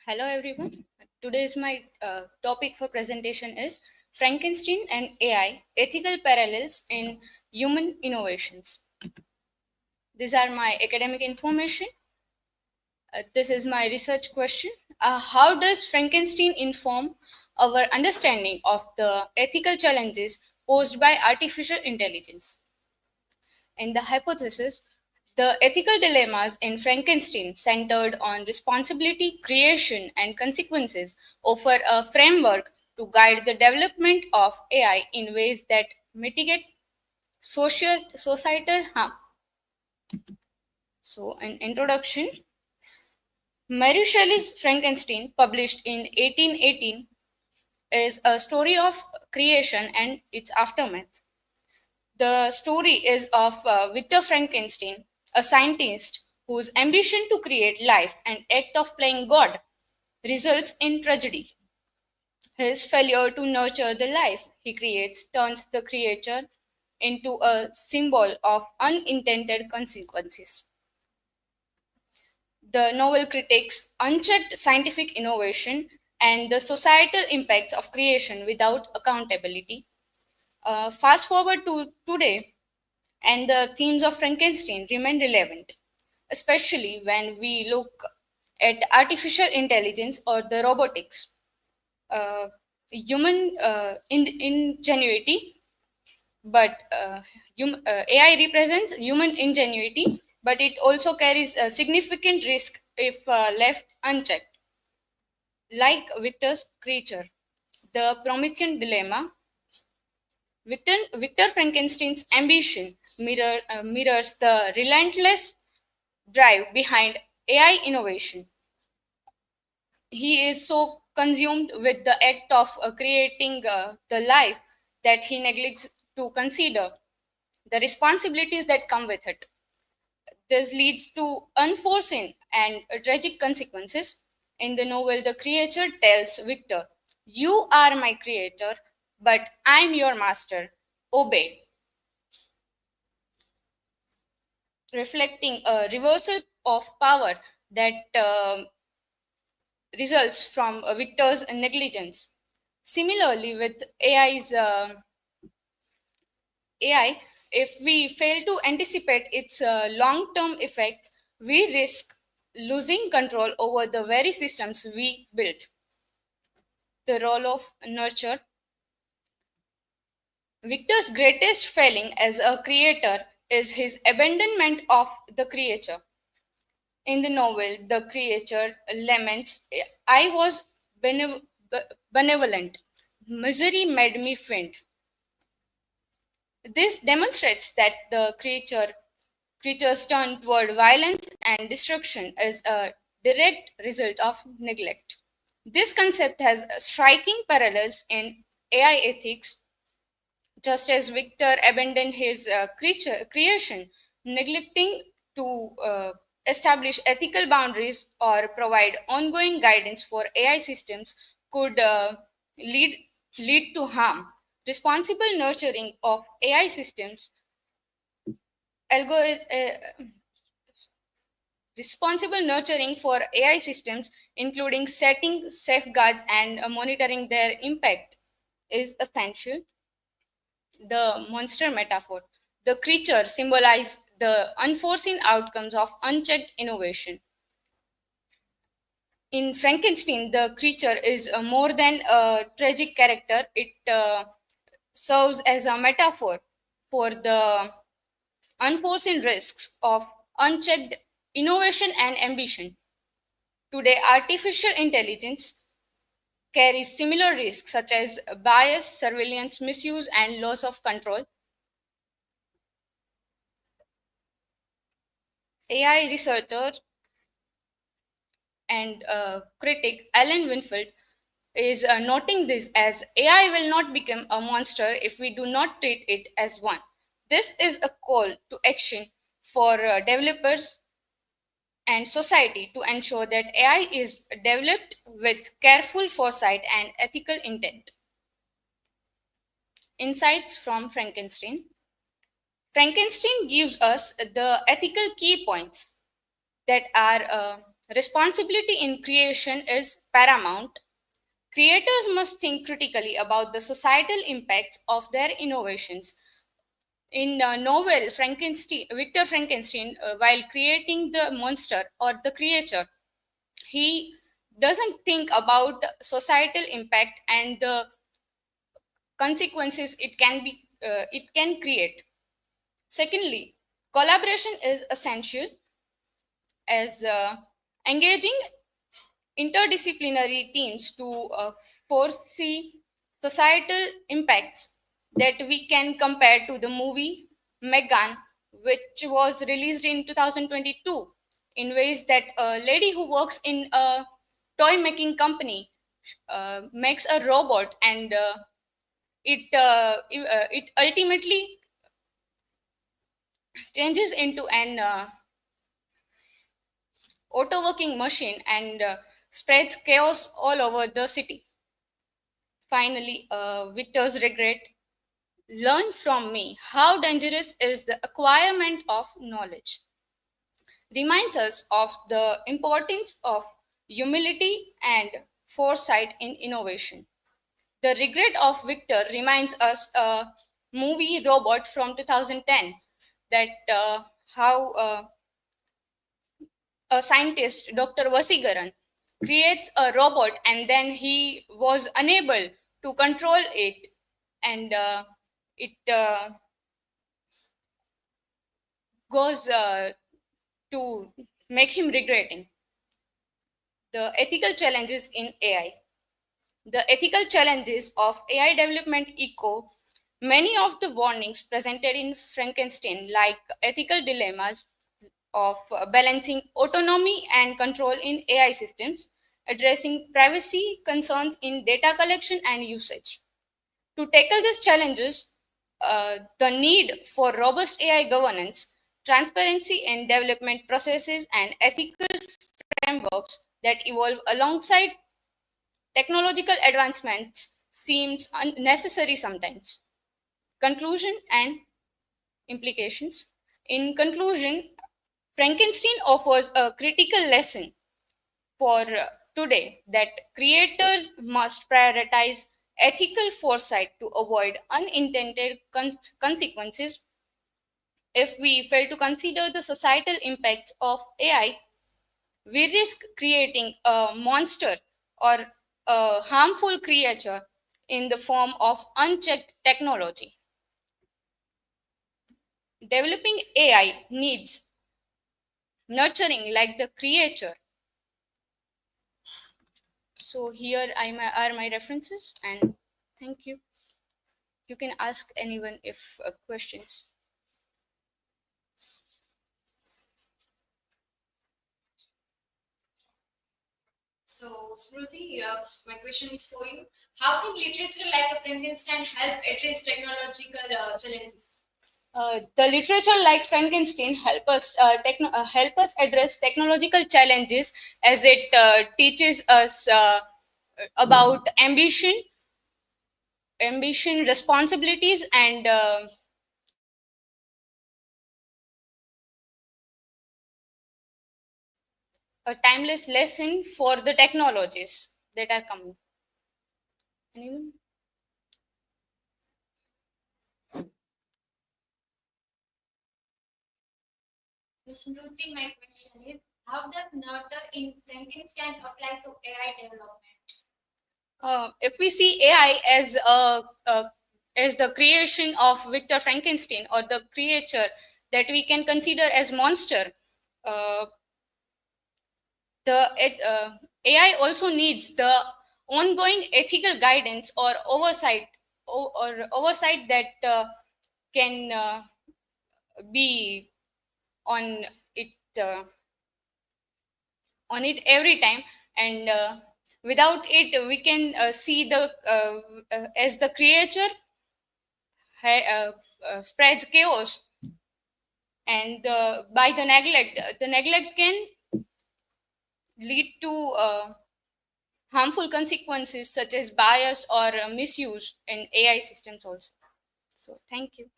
Hello everyone. Today's my topic for presentation is Frankenstein and AI: Ethical Parallels in Human Innovations. These are my academic information. This is my research question. How does Frankenstein inform our understanding of the ethical challenges posed by artificial intelligence? In the hypothesis, the ethical dilemmas in Frankenstein, centered on responsibility, creation, and consequences, offer a framework to guide the development of AI in ways that mitigate societal harm. So, an introduction. Mary Shelley's Frankenstein, published in 1818, is a story of creation and its aftermath. The story is of Victor Frankenstein, a scientist whose ambition to create life and act of playing God results in tragedy. His failure to nurture the life he creates turns the creature into a symbol of unintended consequences. The novel critiques unchecked scientific innovation and the societal impacts of creation without accountability. Fast forward to today, and the themes of Frankenstein remain relevant, especially when we look at artificial intelligence or the robotics. Human ingenuity, but AI represents human ingenuity, but it also carries a significant risk if left unchecked. Like Victor's creature, the Promethean dilemma, Victor Frankenstein's ambition mirrors the relentless drive behind AI innovation. He is so consumed with the act of creating the life that he neglects to consider the responsibilities that come with it. This leads to unforeseen and tragic consequences. In the novel, the creature tells Victor, "You are my creator, but I'm your master. Obey," reflecting a reversal of power that results from Victor's negligence. Similarly, with AI, if we fail to anticipate its long term effects, we risk losing control over the very systems we built. The role of nurture. Victor's greatest failing as a creator is his abandonment of the creature. In the novel, the creature laments, "I was benevolent. Misery made me faint." This demonstrates that the creature's turn toward violence and destruction is a direct result of neglect. This concept has striking parallels in AI ethics. Just as Victor abandoned his creation, neglecting to establish ethical boundaries or provide ongoing guidance for AI systems could lead, lead to harm. Responsible nurturing of AI systems, algori- uh, responsible nurturing for AI systems, including setting safeguards and monitoring their impact, is essential. The monster metaphor. The creature symbolizes the unforeseen outcomes of unchecked innovation. In Frankenstein, the creature is more than a tragic character. It serves as a metaphor for the unforeseen risks of unchecked innovation and ambition. Today, artificial intelligence carries similar risks such as bias, surveillance, misuse, and loss of control. AI researcher and critic Alan Winfield is noting this as AI will not become a monster if we do not treat it as one. This is a call to action for developers and society to ensure that AI is developed with careful foresight and ethical intent. Insights from Frankenstein. Frankenstein gives us the ethical key points that are Responsibility in creation is paramount. Creators must think critically about the societal impacts of their innovations. In the novel Frankenstein, Victor Frankenstein, while creating the monster or the creature, he doesn't think about societal impact and the consequences it can create. Secondly, collaboration is essential as engaging interdisciplinary teams to foresee societal impacts that we can compare to the movie Megan, which was released in 2022, in ways that a lady who works in a toy making company makes a robot, and it ultimately changes into an auto working machine and spreads chaos all over the city. Finally, Victor's regret: learn from me how dangerous is the acquirement of knowledge. Reminds us of the importance of humility and foresight in innovation. The regret of Victor reminds us a movie Robot from 2010, that how a scientist, Dr. Vasigaran, creates a robot and then he was unable to control it, and it goes to make him regretting. The ethical challenges in AI. The ethical challenges of AI development echo many of the warnings presented in Frankenstein, like ethical dilemmas of balancing autonomy and control in AI systems, addressing privacy concerns in data collection and usage. To tackle these challenges, the need for robust AI governance, transparency in development processes, and ethical frameworks that evolve alongside technological advancements seems unnecessary sometimes. Conclusion and implications. In conclusion, Frankenstein offers a critical lesson for today, that creators must prioritize ethical foresight to avoid unintended consequences. If we fail to consider the societal impacts of AI, we risk creating a monster or a harmful creature in the form of unchecked technology. Developing AI needs nurturing like the creature. So here are my references, and thank you. You can ask anyone if questions. So, Smriti, my question is for you. How can literature like a Frankenstein help address technological challenges? The literature like Frankenstein help us address technological challenges, as it teaches us about ambition, responsibilities, and a timeless lesson for the technologies that are coming. Anyone? So, Smriti, my question is, how does Nutter in Frankenstein apply to AI development? If we see AI as the creation of Victor Frankenstein, or the creature that we can consider as monster, uh, AI also needs the ongoing ethical guidance or oversight that can be on it uh, on it every time, and without it we can see the as the creature spreads chaos, and by the neglect can lead to harmful consequences such as bias or misuse in AI systems also. So thank you.